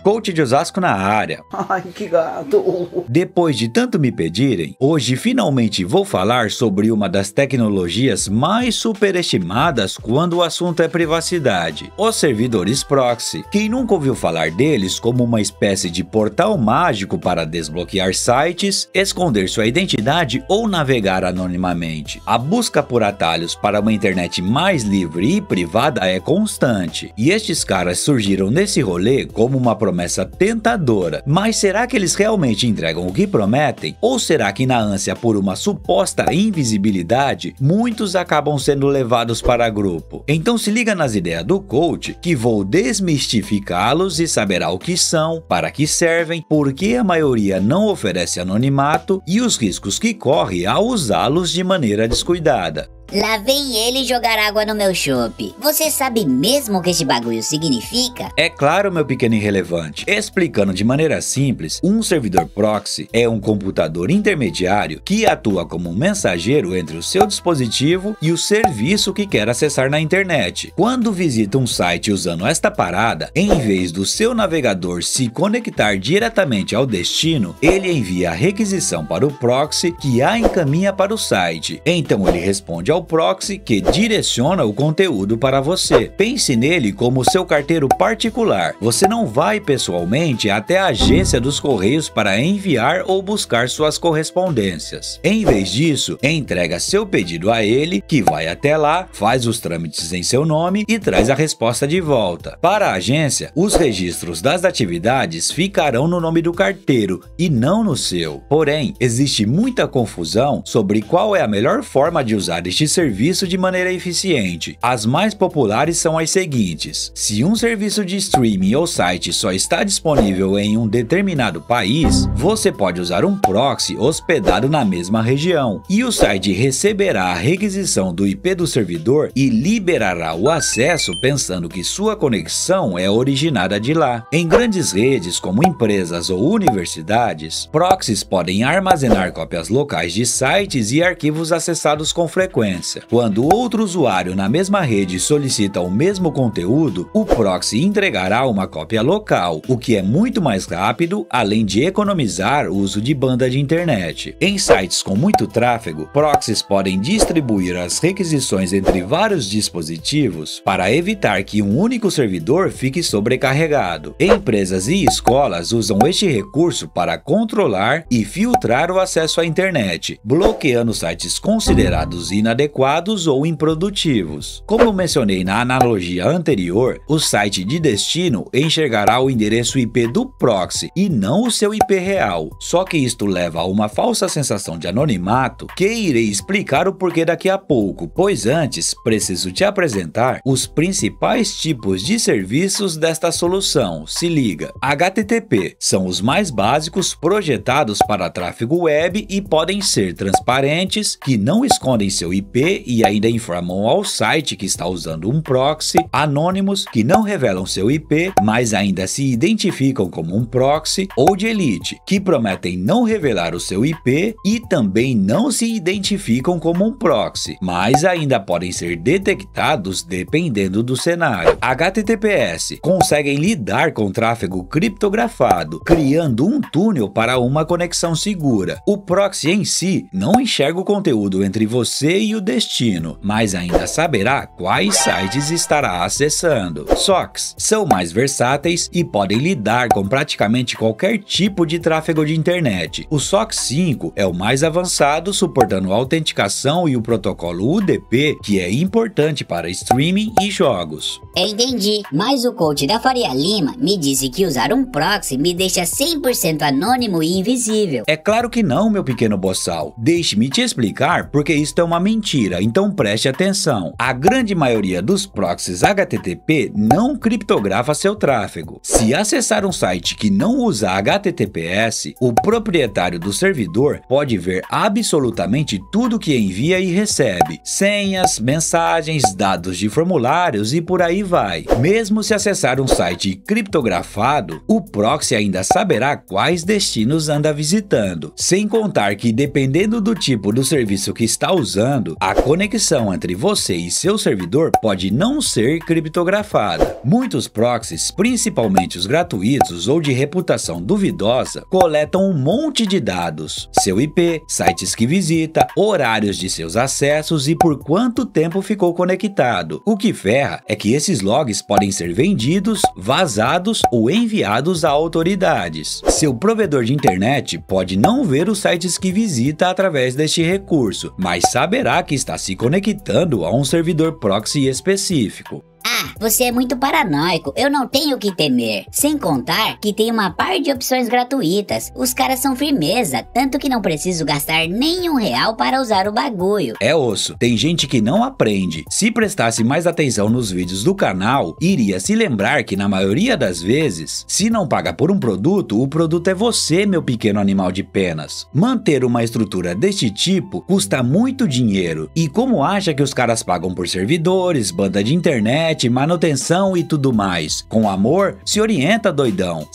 Coach de Osasco na área. Ai, que gato! Depois de tanto me pedirem, hoje finalmente vou falar sobre uma das tecnologias mais superestimadas quando o assunto é privacidade: os servidores proxy. Quem nunca ouviu falar deles como uma espécie de portal mágico para desbloquear sites, esconder sua identidade ou navegar anonimamente? A busca por atalhos para uma internet mais livre e privada é constante, e estes caras surgiram nesse rolê como uma promessa tentadora. Mas será que eles realmente entregam o que prometem? Ou será que na ânsia por uma suposta invisibilidade, muitos acabam sendo levados para grupo? Então se liga nas ideias do coach, que vou desmistificá-los e saberá o que são, para que servem, por que a maioria não oferece anonimato e os riscos que corre ao usá-los de maneira descuidada. Lá vem ele jogar água no meu chope. Você sabe mesmo o que esse bagulho significa? É claro, meu pequeno irrelevante. Explicando de maneira simples, um servidor proxy é um computador intermediário que atua como um mensageiro entre o seu dispositivo e o serviço que quer acessar na internet. Quando visita um site usando esta parada, em vez do seu navegador se conectar diretamente ao destino, ele envia a requisição para o proxy que a encaminha para o site. Então ele responde ao proxy que direciona o conteúdo para você. Pense nele como seu carteiro particular. Você não vai pessoalmente até a agência dos correios para enviar ou buscar suas correspondências. Em vez disso, entrega seu pedido a ele, que vai até lá, faz os trâmites em seu nome e traz a resposta de volta. Para a agência, os registros das atividades ficarão no nome do carteiro e não no seu. Porém, existe muita confusão sobre qual é a melhor forma de usar este serviço de maneira eficiente. As mais populares são as seguintes: se um serviço de streaming ou site só está disponível em um determinado país, você pode usar um proxy hospedado na mesma região, e o site receberá a requisição do IP do servidor e liberará o acesso pensando que sua conexão é originada de lá. Em grandes redes como empresas ou universidades, proxies podem armazenar cópias locais de sites e arquivos acessados com frequência. Quando outro usuário na mesma rede solicita o mesmo conteúdo, o proxy entregará uma cópia local, o que é muito mais rápido, além de economizar o uso de banda de internet. Em sites com muito tráfego, proxies podem distribuir as requisições entre vários dispositivos para evitar que um único servidor fique sobrecarregado. Empresas e escolas usam este recurso para controlar e filtrar o acesso à internet, bloqueando sites considerados inadequados ou improdutivos. Como mencionei na analogia anterior, o site de destino enxergará o endereço IP do proxy e não o seu IP real. Só que isto leva a uma falsa sensação de anonimato, que irei explicar o porquê daqui a pouco, pois antes preciso te apresentar os principais tipos de serviços desta solução. Se liga: HTTP são os mais básicos, projetados para tráfego web e podem ser transparentes, que não escondem seu IP e ainda informam ao site que está usando um proxy; anônimos, que não revelam seu IP, mas ainda se identificam como um proxy; ou de elite, que prometem não revelar o seu IP e também não se identificam como um proxy, mas ainda podem ser detectados dependendo do cenário. HTTPS conseguem lidar com tráfego criptografado, criando um túnel para uma conexão segura. O proxy em si não enxerga o conteúdo entre você e o destino, mas ainda saberá quais sites estará acessando. SOCs são mais versáteis e podem lidar com praticamente qualquer tipo de tráfego de internet. O SOC 5 é o mais avançado, suportando a autenticação e o protocolo UDP, que é importante para streaming e jogos. Entendi, mas o coach da Faria Lima me disse que usar um proxy me deixa 100% anônimo e invisível. É claro que não, meu pequeno boçal. Deixe-me te explicar porque isto é uma mentira, então preste atenção. A grande maioria dos proxies HTTP não criptografa seu tráfego. Se acessar um site que não usa HTTPS, o proprietário do servidor pode ver absolutamente tudo que envia e recebe: senhas, mensagens, dados de formulários e por aí vai. Mesmo se acessar um site criptografado, o proxy ainda saberá quais destinos anda visitando. Sem contar que, dependendo do tipo do serviço que está usando, A conexão entre você e seu servidor pode não ser criptografada. Muitos proxies, principalmente os gratuitos ou de reputação duvidosa, coletam um monte de dados: seu IP, sites que visita, horários de seus acessos e por quanto tempo ficou conectado. O que ferra é que esses logs podem ser vendidos, vazados ou enviados a autoridades. Seu provedor de internet pode não ver os sites que visita através deste recurso, mas saberá que está se conectando a um servidor proxy específico. Ah, você é muito paranoico, eu não tenho o que temer. Sem contar que tem uma par de opções gratuitas. Os caras são firmeza, tanto que não preciso gastar nem R$1 para usar o bagulho. É osso, tem gente que não aprende. Se prestasse mais atenção nos vídeos do canal, iria se lembrar que na maioria das vezes, se não paga por um produto, o produto é você, meu pequeno animal de penas. Manter uma estrutura deste tipo custa muito dinheiro. E como acha que os caras pagam por servidores, banda de internet, manutenção e tudo mais? Com amor, se orienta, doidão.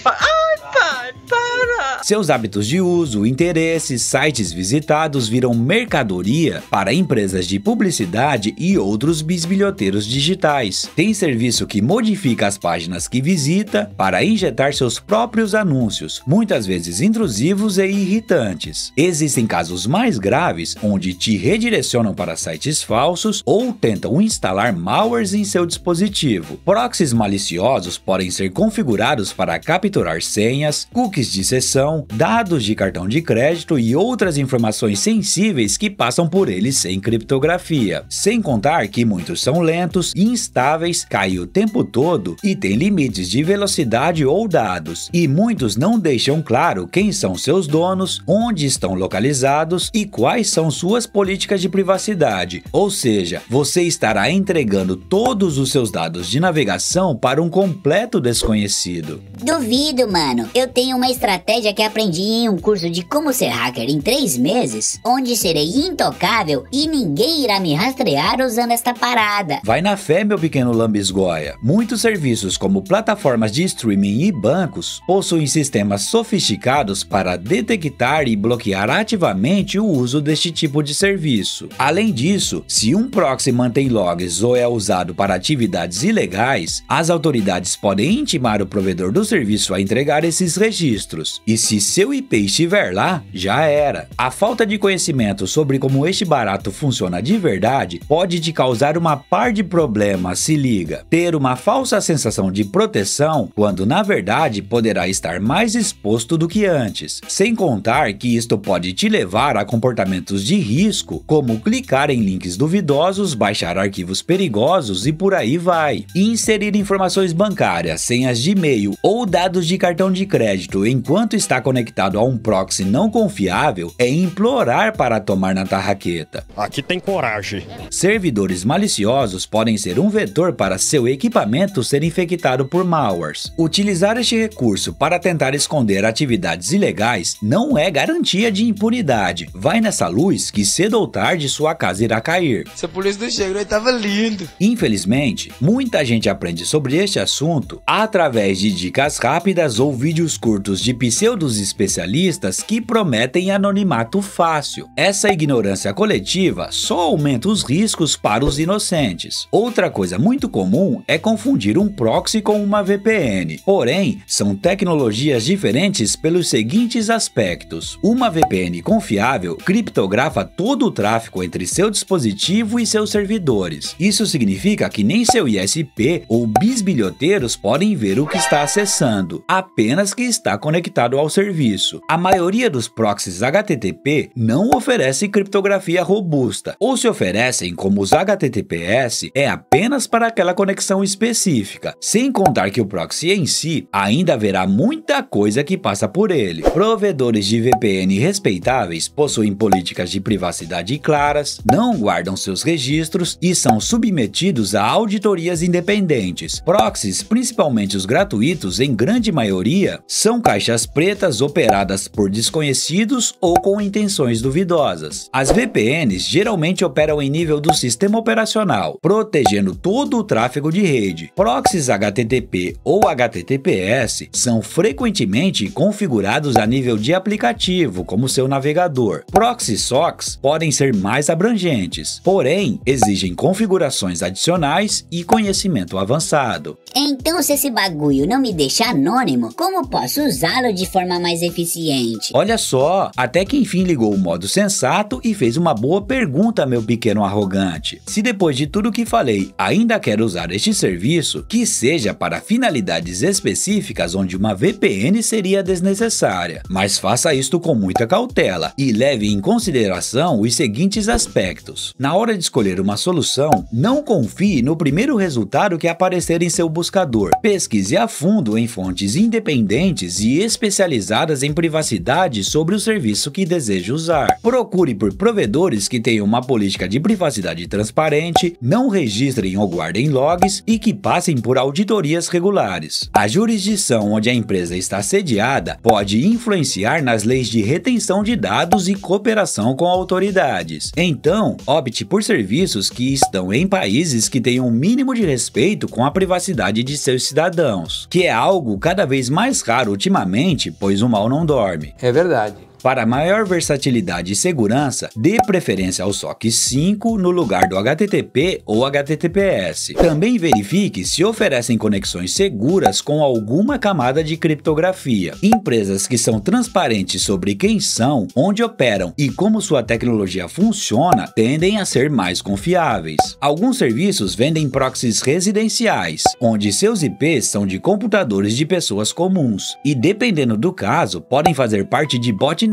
Seus hábitos de uso, interesses, sites visitados viram mercadoria para empresas de publicidade e outros bisbilhoteiros digitais. Tem serviço que modifica as páginas que visita para injetar seus próprios anúncios, muitas vezes intrusivos e irritantes. Existem casos mais graves onde te redirecionam para sites falsos ou tentam instalar malwares em seu dispositivo. Proxies maliciosos podem ser configurados para capturar senhas, cookies de sessão, dados de cartão de crédito e outras informações sensíveis que passam por eles sem criptografia. Sem contar que muitos são lentos, instáveis, caem o tempo todo e têm limites de velocidade ou dados. E muitos não deixam claro quem são seus donos, onde estão localizados e quais são suas políticas de privacidade. Ou seja, você estará entregando todos os seus dados de navegação para um completo desconhecido. Duvido, mano. Eu tenho uma estratégia que aprendi em um curso de como ser hacker em 3 meses, onde serei intocável e ninguém irá me rastrear usando esta parada. Vai na fé, meu pequeno lambisgoia. Muitos serviços como plataformas de streaming e bancos possuem sistemas sofisticados para detectar e bloquear ativamente o uso deste tipo de serviço. Além disso, se um proxy mantém logs ou é usado para atividades ilegais, as autoridades podem intimar o provedor do serviço a entregar esses registros. E se seu IP estiver lá, já era. A falta de conhecimento sobre como este barato funciona de verdade pode te causar uma par de problemas, se liga. Ter uma falsa sensação de proteção, quando na verdade poderá estar mais exposto do que antes. Sem contar que isto pode te levar a comportamentos de risco, como clicar em links duvidosos, baixar arquivos perigosos e por aí vai. Inserir informações bancárias, senhas de e-mail ou dados de cartão de crédito enquanto está conectado a um proxy não confiável é implorar para tomar na tarraqueta. Aqui tem coragem. Servidores maliciosos podem ser um vetor para seu equipamento ser infectado por malwares. Utilizar este recurso para tentar esconder atividades ilegais não é garantia de impunidade. Vai nessa luz que cedo ou tarde sua casa irá cair. Se a polícia não chegou, ele tava lindo. Infelizmente, muita gente aprende sobre este assunto através de dicas rápidas ou vídeos curtos de pseudos especialistas que prometem anonimato fácil. Essa ignorância coletiva só aumenta os riscos para os inocentes. Outra coisa muito comum é confundir um proxy com uma VPN. Porém, são tecnologias diferentes pelos seguintes aspectos. Uma VPN confiável criptografa todo o tráfego entre seu dispositivo e seus servidores. Isso significa que nem seu ISP ou bisbilhoteiros podem ver o que está acessando, apenas que está conectado ao serviço. A maioria dos proxies HTTP não oferece criptografia robusta, ou se oferecem como os HTTPS, é apenas para aquela conexão específica, sem contar que o proxy em si ainda haverá muita coisa que passa por ele. Provedores de VPN respeitáveis possuem políticas de privacidade claras, não guardam seus registros e são submetidos a auditorias independentes. Proxies, principalmente os gratuitos, em grande maioria, são caixas pretas secretas operadas por desconhecidos ou com intenções duvidosas. As VPNs geralmente operam em nível do sistema operacional, protegendo todo o tráfego de rede. Proxies HTTP ou HTTPS são frequentemente configurados a nível de aplicativo, como seu navegador. Proxy SOCs podem ser mais abrangentes, porém exigem configurações adicionais e conhecimento avançado. Então, se esse bagulho não me deixa anônimo, como posso usá-lo de forma mais eficiente? Olha só, até que enfim ligou o modo sensato e fez uma boa pergunta, meu pequeno arrogante. Se depois de tudo que falei ainda quer usar este serviço, que seja para finalidades específicas onde uma VPN seria desnecessária. Mas faça isto com muita cautela e leve em consideração os seguintes aspectos. Na hora de escolher uma solução, não confie no primeiro resultado que aparecer em seu buscador. Pesquise a fundo em fontes independentes e especializadas em privacidade sobre o serviço que deseja usar. Procure por provedores que tenham uma política de privacidade transparente, não registrem ou guardem logs e que passem por auditorias regulares. A jurisdição onde a empresa está sediada pode influenciar nas leis de retenção de dados e cooperação com autoridades. Então, opte por serviços que estão em países que tenham um mínimo de respeito com a privacidade de seus cidadãos, que é algo cada vez mais raro ultimamente, pois o mal não dorme. É verdade. Para maior versatilidade e segurança, dê preferência ao SOC 5 no lugar do HTTP ou HTTPS. Também verifique se oferecem conexões seguras com alguma camada de criptografia. Empresas que são transparentes sobre quem são, onde operam e como sua tecnologia funciona tendem a ser mais confiáveis. Alguns serviços vendem proxies residenciais, onde seus IPs são de computadores de pessoas comuns e, dependendo do caso, podem fazer parte de botnets,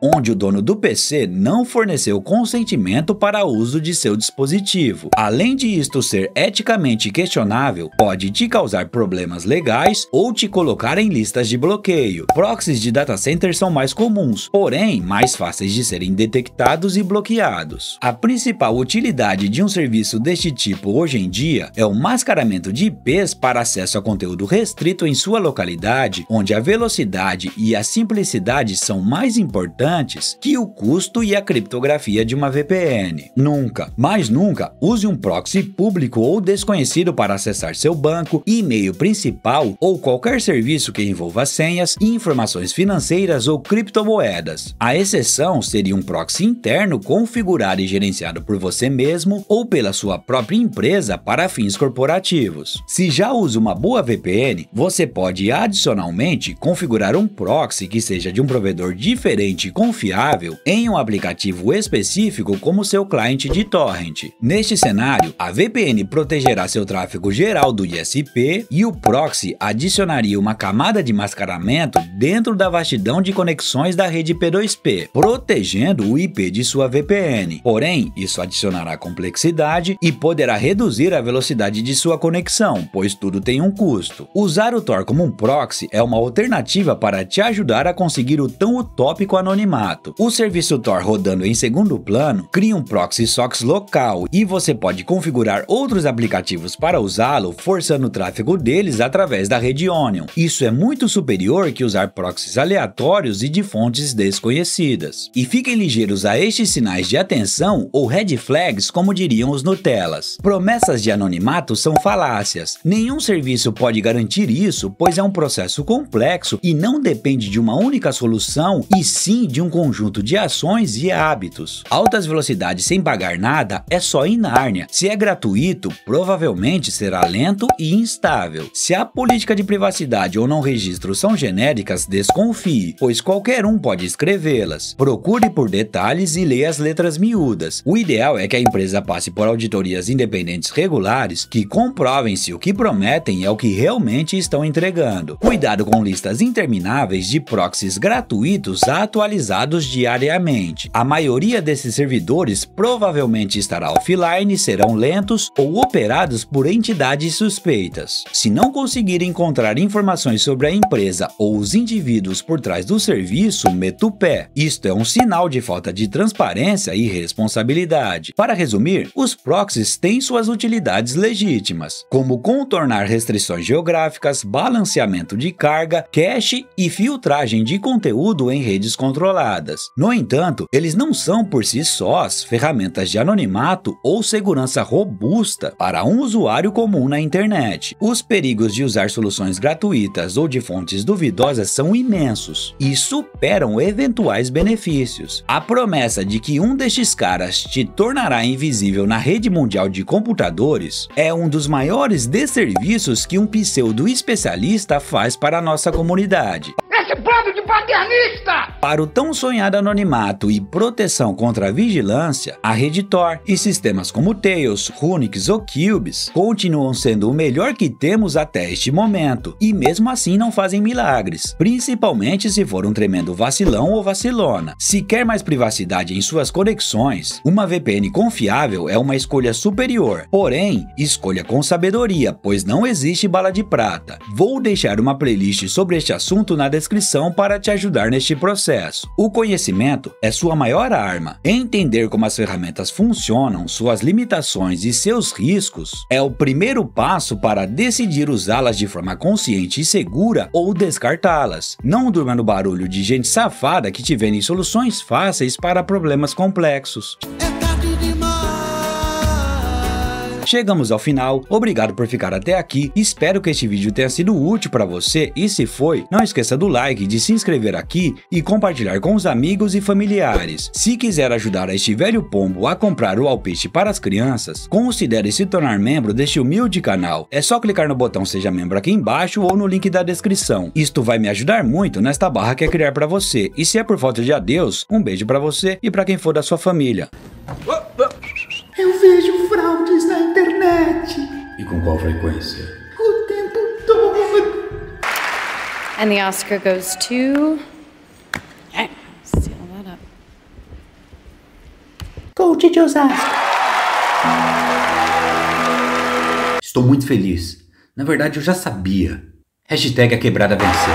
onde o dono do PC não forneceu consentimento para uso de seu dispositivo. Além de isto ser eticamente questionável, pode te causar problemas legais ou te colocar em listas de bloqueio. Proxies de data center são mais comuns, porém mais fáceis de serem detectados e bloqueados. A principal utilidade de um serviço deste tipo hoje em dia é o mascaramento de IPs para acesso a conteúdo restrito em sua localidade, onde a velocidade e a simplicidade são mais importantes que o custo e a criptografia de uma VPN. Nunca, mas nunca, use um proxy público ou desconhecido para acessar seu banco, e-mail principal ou qualquer serviço que envolva senhas, informações financeiras ou criptomoedas. A exceção seria um proxy interno configurado e gerenciado por você mesmo ou pela sua própria empresa para fins corporativos. Se já usa uma boa VPN, você pode adicionalmente configurar um proxy que seja de um provedor diferente e confiável em um aplicativo específico como seu cliente de torrent. Neste cenário, a VPN protegerá seu tráfego geral do ISP e o proxy adicionaria uma camada de mascaramento dentro da vastidão de conexões da rede P2P, protegendo o IP de sua VPN. Porém, isso adicionará complexidade e poderá reduzir a velocidade de sua conexão, pois tudo tem um custo. Usar o Tor como um proxy é uma alternativa para te ajudar a conseguir o tão utópico anonimato. O serviço Tor rodando em segundo plano cria um proxy SOCs local e você pode configurar outros aplicativos para usá-lo, forçando o tráfego deles através da rede Onion. Isso é muito superior que usar proxies aleatórios e de fontes desconhecidas. E fiquem ligeiros a estes sinais de atenção ou red flags, como diriam os Nutellas. Promessas de anonimato são falácias. Nenhum serviço pode garantir isso, pois é um processo complexo e não depende de uma única solução e sim de um conjunto de ações e hábitos. Altas velocidades sem pagar nada é só em Nárnia. Se é gratuito, provavelmente será lento e instável. Se a política de privacidade ou não registro são genéricas, desconfie, pois qualquer um pode escrevê-las. Procure por detalhes e leia as letras miúdas. O ideal é que a empresa passe por auditorias independentes regulares que comprovem se o que prometem é o que realmente estão entregando. Cuidado com listas intermináveis de proxies gratuitos atualizados diariamente. A maioria desses servidores provavelmente estará offline, serão lentos ou operados por entidades suspeitas. Se não conseguir encontrar informações sobre a empresa ou os indivíduos por trás do serviço, meta o pé. Isto é um sinal de falta de transparência e responsabilidade. Para resumir, os proxies têm suas utilidades legítimas, como contornar restrições geográficas, balanceamento de carga, cache e filtragem de conteúdo em redes controladas. No entanto, eles não são por si sós ferramentas de anonimato ou segurança robusta para um usuário comum na internet. Os perigos de usar soluções gratuitas ou de fontes duvidosas são imensos e superam eventuais benefícios. A promessa de que um destes caras te tornará invisível na rede mundial de computadores é um dos maiores desserviços que um pseudo-especialista faz para a nossa comunidade. Esse bando de paternista! Para o tão sonhado anonimato e proteção contra a vigilância, a rede Tor e sistemas como Tails, Runix ou Cubes continuam sendo o melhor que temos até este momento, e mesmo assim não fazem milagres, principalmente se for um tremendo vacilão ou vacilona. Se quer mais privacidade em suas conexões, uma VPN confiável é uma escolha superior, porém, escolha com sabedoria, pois não existe bala de prata. Vou deixar uma playlist sobre este assunto na descrição para te ajudar neste processo. O conhecimento é sua maior arma. Entender como as ferramentas funcionam, suas limitações e seus riscos é o primeiro passo para decidir usá-las de forma consciente e segura ou descartá-las. Não durma no barulho de gente safada que te vende soluções fáceis para problemas complexos. Chegamos ao final, obrigado por ficar até aqui, espero que este vídeo tenha sido útil para você e se foi, não esqueça do like, de se inscrever aqui e compartilhar com os amigos e familiares. Se quiser ajudar a este velho pombo a comprar o alpiste para as crianças, considere se tornar membro deste humilde canal. É só clicar no botão Seja Membro aqui embaixo ou no link da descrição. Isto vai me ajudar muito nesta barra que é criar para você. E se é por falta de adeus, um beijo para você e para quem for da sua família. Eu vejo fraudes na internet. E com qual frequência? O tempo todo. And the Oscar goes to... Seal that up. Coach de Osasco. Estou muito feliz. Na verdade, eu já sabia. Hashtag a quebrada venceu.